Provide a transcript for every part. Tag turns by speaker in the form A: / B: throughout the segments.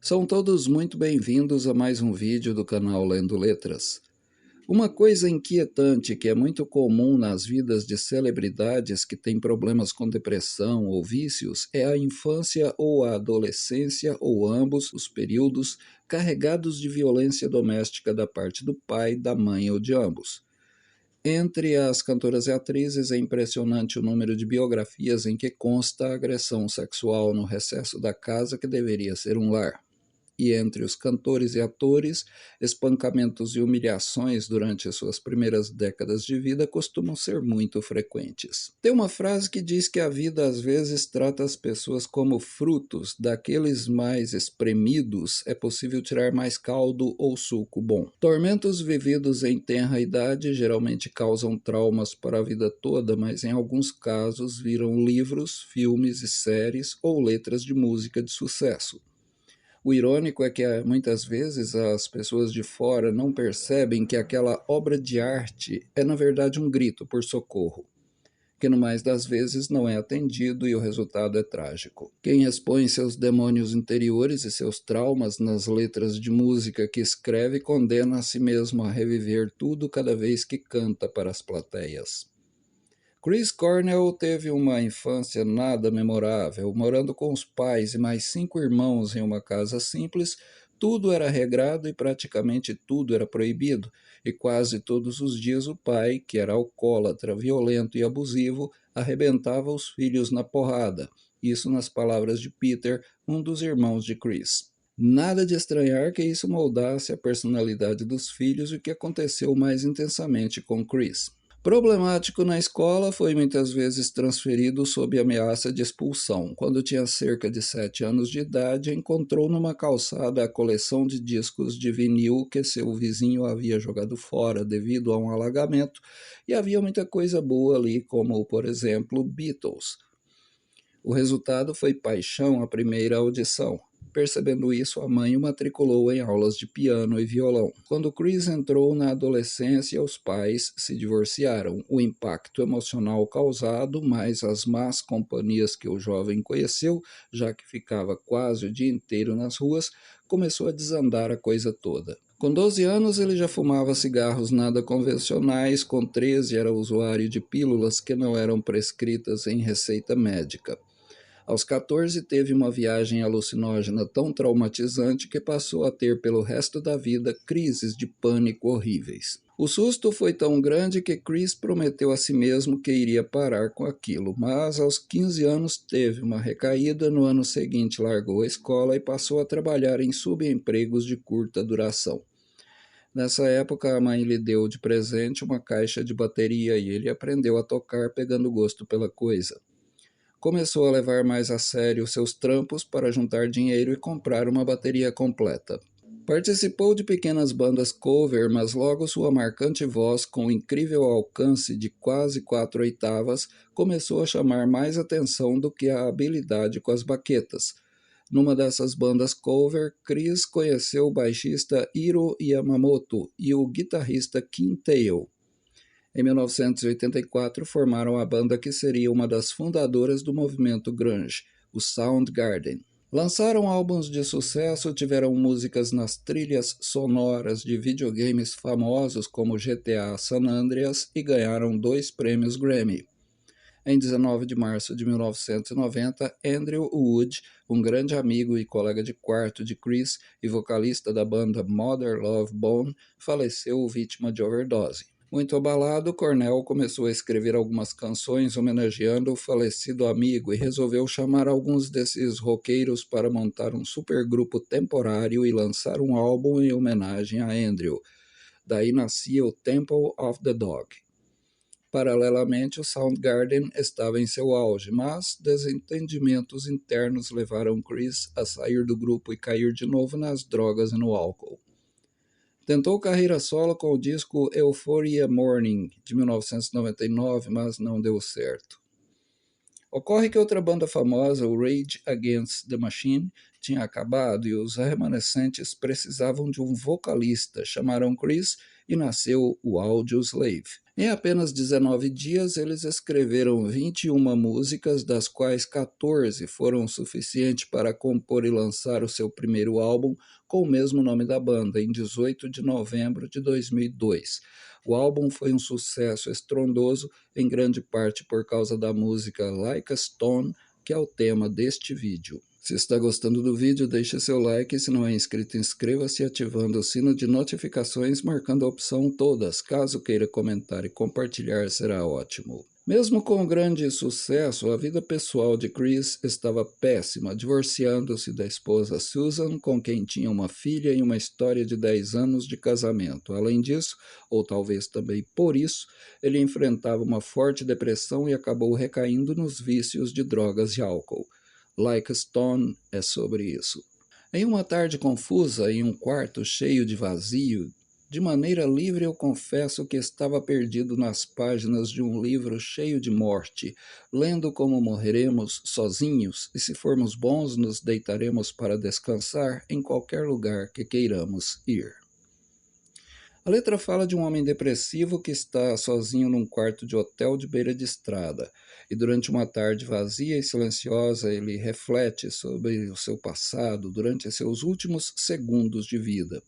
A: São todos muito bem-vindos a mais um vídeo do canal Lendo Letras. Uma coisa inquietante que é muito comum nas vidas de celebridades que têm problemas com depressão ou vícios é a infância ou a adolescência, ou ambos os períodos, carregados de violência doméstica da parte do pai, da mãe ou de ambos. Entre as cantoras e atrizes, é impressionante o número de biografias em que consta a agressão sexual no recesso da casa que deveria ser um lar. E entre os cantores e atores, espancamentos e humilhações durante suas primeiras décadas de vida costumam ser muito frequentes. Tem uma frase que diz que a vida às vezes trata as pessoas como frutos, daqueles mais espremidos é possível tirar mais caldo ou suco bom. Tormentos vividos em tenra idade geralmente causam traumas para a vida toda, mas em alguns casos viram livros, filmes e séries ou letras de música de sucesso. O irônico é que muitas vezes as pessoas de fora não percebem que aquela obra de arte é na verdade um grito por socorro, que no mais das vezes não é atendido e o resultado é trágico. Quem expõe seus demônios interiores e seus traumas nas letras de música que escreve condena a si mesmo a reviver tudo cada vez que canta para as plateias. Chris Cornell teve uma infância nada memorável. Morando com os pais e mais 5 irmãos em uma casa simples, tudo era regrado e praticamente tudo era proibido, e quase todos os dias o pai, que era alcoólatra, violento e abusivo, arrebentava os filhos na porrada. Isso nas palavras de Peter, um dos irmãos de Chris. Nada de estranhar que isso moldasse a personalidade dos filhos, o que aconteceu mais intensamente com Chris. Problemático na escola, foi muitas vezes transferido sob ameaça de expulsão. Quando tinha cerca de 7 anos de idade, encontrou numa calçada a coleção de discos de vinil que seu vizinho havia jogado fora devido a um alagamento, e havia muita coisa boa ali, como, por exemplo, Beatles. O resultado foi paixão à primeira audição. Percebendo isso, a mãe o matriculou em aulas de piano e violão. Quando Chris entrou na adolescência, os pais se divorciaram. O impacto emocional causado, mais as más companhias que o jovem conheceu, já que ficava quase o dia inteiro nas ruas, começou a desandar a coisa toda. Com 12 anos, ele já fumava cigarros nada convencionais, com 13 era usuário de pílulas que não eram prescritas em receita médica. Aos 14, teve uma viagem alucinógena tão traumatizante que passou a ter pelo resto da vida crises de pânico horríveis. O susto foi tão grande que Chris prometeu a si mesmo que iria parar com aquilo, mas aos 15 anos teve uma recaída. No ano seguinte largou a escola e passou a trabalhar em subempregos de curta duração. Nessa época, a mãe lhe deu de presente uma caixa de bateria e ele aprendeu a tocar pegando gosto pela coisa. Começou a levar mais a sério seus trampos para juntar dinheiro e comprar uma bateria completa. Participou de pequenas bandas cover, mas logo sua marcante voz, com incrível alcance de quase 4 oitavas, começou a chamar mais atenção do que a habilidade com as baquetas. Numa dessas bandas cover, Chris conheceu o baixista Hiro Yamamoto e o guitarrista Kim Tail. Em 1984, formaram a banda que seria uma das fundadoras do movimento grunge, o Soundgarden. Lançaram álbuns de sucesso, tiveram músicas nas trilhas sonoras de videogames famosos como GTA San Andreas e ganharam 2 prêmios Grammy. Em 19 de março de 1990, Andrew Wood, um grande amigo e colega de quarto de Chris e vocalista da banda Mother Love Bone, faleceu vítima de overdose. Muito abalado, Cornell começou a escrever algumas canções homenageando o falecido amigo e resolveu chamar alguns desses roqueiros para montar um supergrupo temporário e lançar um álbum em homenagem a Andrew. Daí nascia o Temple of the Dog. Paralelamente, o Soundgarden estava em seu auge, mas desentendimentos internos levaram Chris a sair do grupo e cair de novo nas drogas e no álcool. Tentou carreira solo com o disco Euphoria Morning, de 1999, mas não deu certo. Ocorre que outra banda famosa, o Rage Against the Machine, tinha acabado e os remanescentes precisavam de um vocalista. Chamaram Chris e nasceu o Audioslave. Em apenas 19 dias, eles escreveram 21 músicas, das quais 14 foram suficientes para compor e lançar o seu primeiro álbum com o mesmo nome da banda, em 18 de novembro de 2002. O álbum foi um sucesso estrondoso, em grande parte por causa da música Like a Stone, que é o tema deste vídeo. Se está gostando do vídeo, deixe seu like e se não é inscrito, inscreva-se ativando o sino de notificações, marcando a opção todas. Caso queira comentar e compartilhar, será ótimo. Mesmo com o grande sucesso, a vida pessoal de Chris estava péssima, divorciando-se da esposa Susan, com quem tinha uma filha e uma história de 10 anos de casamento. Além disso, ou talvez também por isso, ele enfrentava uma forte depressão e acabou recaindo nos vícios de drogas e álcool. Like a Stone é sobre isso. Em uma tarde confusa, em um quarto cheio de vazio, de maneira livre eu confesso que estava perdido nas páginas de um livro cheio de morte, lendo como morreremos sozinhos e se formos bons nos deitaremos para descansar em qualquer lugar que queiramos ir. A letra fala de um homem depressivo que está sozinho num quarto de hotel de beira de estrada, e durante uma tarde vazia e silenciosa ele reflete sobre o seu passado durante seus últimos segundos de vida.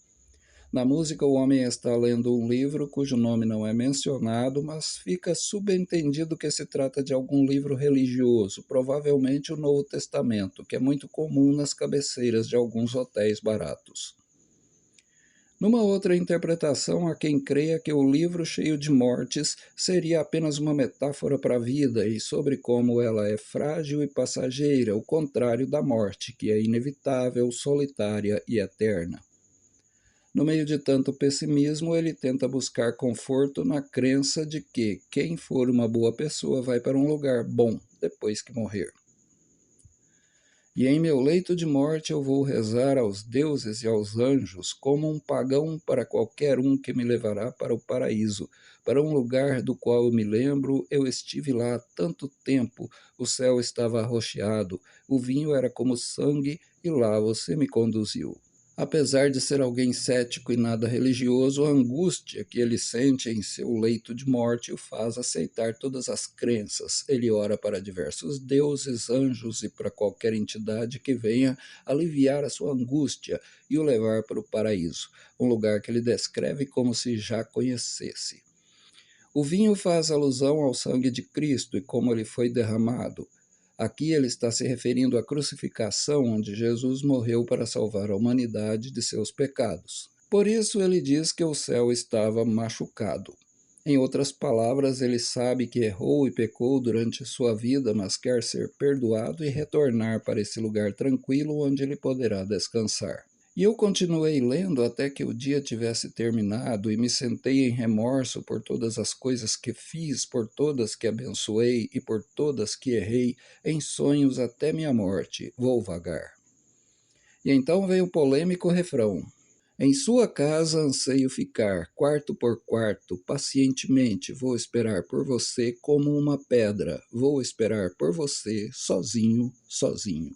A: Na música, o homem está lendo um livro cujo nome não é mencionado, mas fica subentendido que se trata de algum livro religioso, provavelmente o Novo Testamento, que é muito comum nas cabeceiras de alguns hotéis baratos. Numa outra interpretação, há quem creia que o livro cheio de mortes seria apenas uma metáfora para a vida e sobre como ela é frágil e passageira, o contrário da morte, que é inevitável, solitária e eterna. No meio de tanto pessimismo, ele tenta buscar conforto na crença de que quem for uma boa pessoa vai para um lugar bom depois que morrer. E em meu leito de morte eu vou rezar aos deuses e aos anjos, como um pagão para qualquer um que me levará para o paraíso, para um lugar do qual eu me lembro, eu estive lá há tanto tempo, o céu estava arroxeado, o vinho era como sangue, e lá você me conduziu. Apesar de ser alguém cético e nada religioso, a angústia que ele sente em seu leito de morte o faz aceitar todas as crenças. Ele ora para diversos deuses, anjos e para qualquer entidade que venha aliviar a sua angústia e o levar para o paraíso, um lugar que ele descreve como se já conhecesse. O vinho faz alusão ao sangue de Cristo e como ele foi derramado. Aqui ele está se referindo à crucificação, onde Jesus morreu para salvar a humanidade de seus pecados. Por isso ele diz que o céu estava machucado. Em outras palavras, ele sabe que errou e pecou durante sua vida, mas quer ser perdoado e retornar para esse lugar tranquilo onde ele poderá descansar. E eu continuei lendo até que o dia tivesse terminado e me sentei em remorso por todas as coisas que fiz, por todas que abençoei e por todas que errei, em sonhos até minha morte. Vou vagar. E então veio o polêmico refrão. Em sua casa anseio ficar, quarto por quarto, pacientemente vou esperar por você como uma pedra, vou esperar por você, sozinho, sozinho.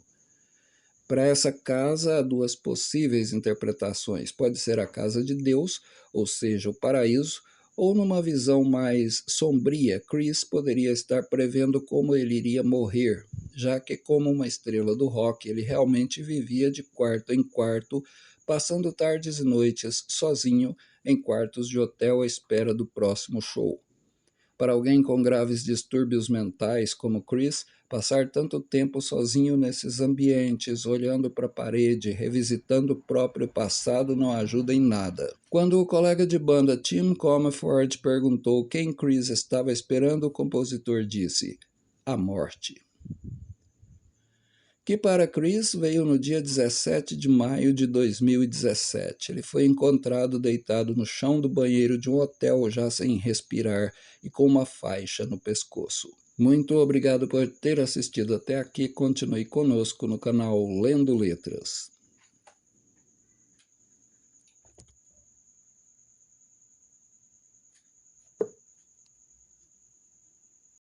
A: Para essa casa, há duas possíveis interpretações. Pode ser a casa de Deus, ou seja, o paraíso, ou numa visão mais sombria, Chris poderia estar prevendo como ele iria morrer, já que, como uma estrela do rock, ele realmente vivia de quarto em quarto, passando tardes e noites sozinho em quartos de hotel à espera do próximo show. Para alguém com graves distúrbios mentais como Chris, passar tanto tempo sozinho nesses ambientes, olhando para a parede, revisitando o próprio passado, não ajuda em nada. Quando o colega de banda Tim Commerford perguntou quem Chris estava esperando, o compositor disse: a morte. Que para Chris veio no dia 17 de maio de 2017. Ele foi encontrado deitado no chão do banheiro de um hotel, já sem respirar e com uma faixa no pescoço. Muito obrigado por ter assistido até aqui. Continue conosco no canal Lendo Letras.